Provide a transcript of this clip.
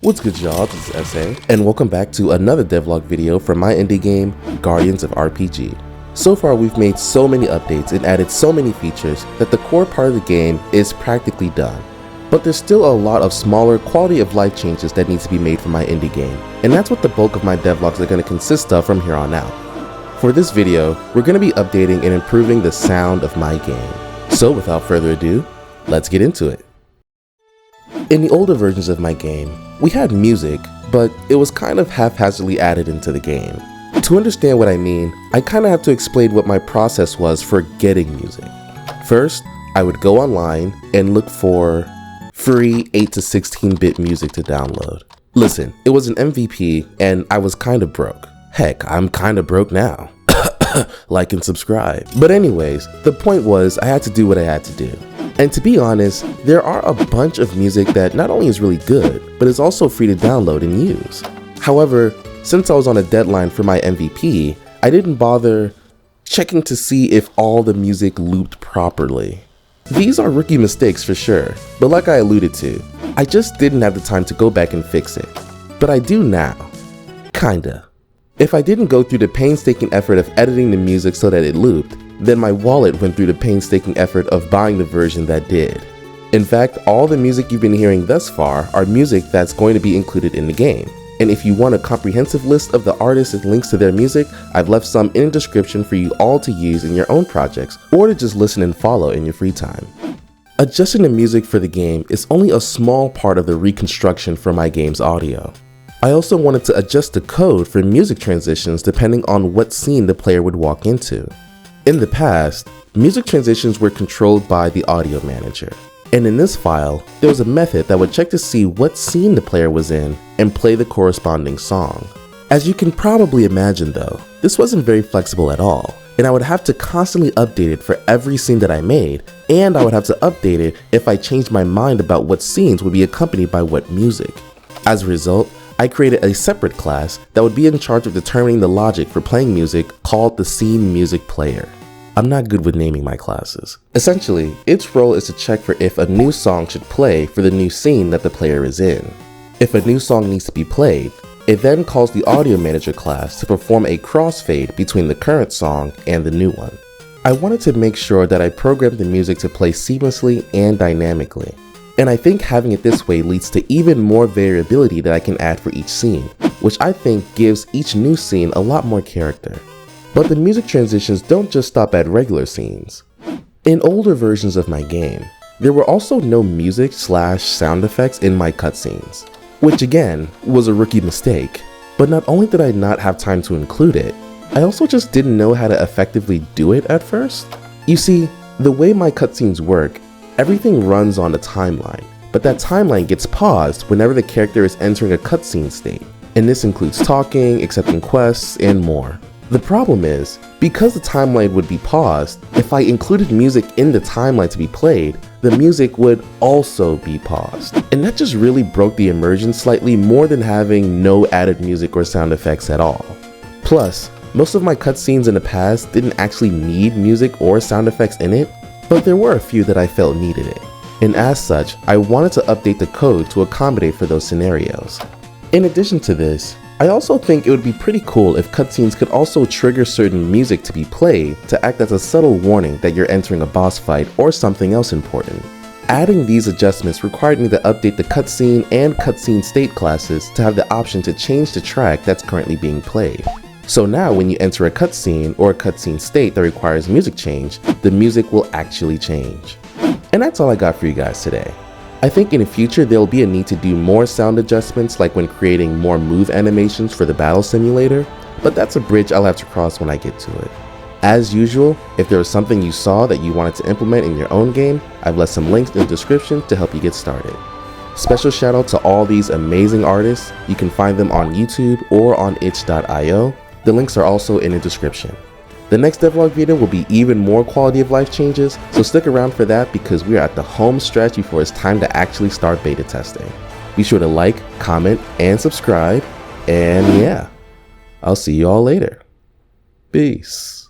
What's good, y'all? This is SA, and welcome back to another devlog video from my indie game, Guardians of RPG. So far, we've made so many updates and added so many features that the core part of the game is practically done. But there's still a lot of smaller quality of life changes that needs to be made for my indie game, and that's what the bulk of my devlogs are going to consist of from here on out. For this video, we're going to be updating and improving the sound of my game. So without further ado, let's get into it. In the older versions of my game, we had music, but it was kind of haphazardly added into the game. To understand what I mean, I kind of have to explain what my process was for getting music. First, I would go online and look for free 8 to 16-bit music to download. Listen, it was an MVP and I was kind of broke. Heck, I'm kind of broke now. Like and subscribe. But anyways, the point was I had to do what I had to do. And to be honest, there are a bunch of music that not only is really good, but is also free to download and use. However, since I was on a deadline for my MVP, I didn't bother checking to see if all the music looped properly. These are rookie mistakes for sure, but like I alluded to, I just didn't have the time to go back and fix it. But I do now. Kinda. If I didn't go through the painstaking effort of editing the music so that it looped, then my wallet went through the painstaking effort of buying the version that did. In fact, all the music you've been hearing thus far are music that's going to be included in the game. And if you want a comprehensive list of the artists and links to their music, I've left some in the description for you all to use in your own projects or to just listen and follow in your free time. Adjusting the music for the game is only a small part of the reconstruction for my game's audio. I also wanted to adjust the code for music transitions depending on what scene the player would walk into. In the past, music transitions were controlled by the audio manager. And in this file, there was a method that would check to see what scene the player was in and play the corresponding song. As you can probably imagine though, this wasn't very flexible at all, and I would have to constantly update it for every scene that I made, and I would have to update it if I changed my mind about what scenes would be accompanied by what music. As a result, I created a separate class that would be in charge of determining the logic for playing music called the Scene Music Player. I'm not good with naming my classes. Essentially, its role is to check for if a new song should play for the new scene that the player is in. If a new song needs to be played, it then calls the Audio Manager class to perform a crossfade between the current song and the new one. I wanted to make sure that I programmed the music to play seamlessly and dynamically. And I think having it this way leads to even more variability that I can add for each scene, which I think gives each new scene a lot more character. But the music transitions don't just stop at regular scenes. In older versions of my game, there were also no music/sound effects in my cutscenes, which again was a rookie mistake. But not only did I not have time to include it, I also just didn't know how to effectively do it at first. You see, the way my cutscenes work, everything runs on a timeline, but that timeline gets paused whenever the character is entering a cutscene state, and this includes talking, accepting quests, and more. The problem is, because the timeline would be paused, if I included music in the timeline to be played, the music would also be paused. And that just really broke the immersion slightly more than having no added music or sound effects at all. Plus, most of my cutscenes in the past didn't actually need music or sound effects in it, but there were a few that I felt needed it. And as such, I wanted to update the code to accommodate for those scenarios. In addition to this, I also think it would be pretty cool if cutscenes could also trigger certain music to be played to act as a subtle warning that you're entering a boss fight or something else important. Adding these adjustments required me to update the cutscene and cutscene state classes to have the option to change the track that's currently being played. So now when you enter a cutscene or a cutscene state that requires music change, the music will actually change. And that's all I got for you guys today. I think in the future there will be a need to do more sound adjustments like when creating more move animations for the battle simulator, but that's a bridge I'll have to cross when I get to it. As usual, if there was something you saw that you wanted to implement in your own game, I've left some links in the description to help you get started. Special shout out to all these amazing artists. You can find them on YouTube or on itch.io. The links are also in the description. The next devlog video will be even more quality of life changes, so stick around for that because we are at the home stretch before it's time to actually start beta testing. Be sure to like, comment, and subscribe, and yeah, I'll see you all later. Peace.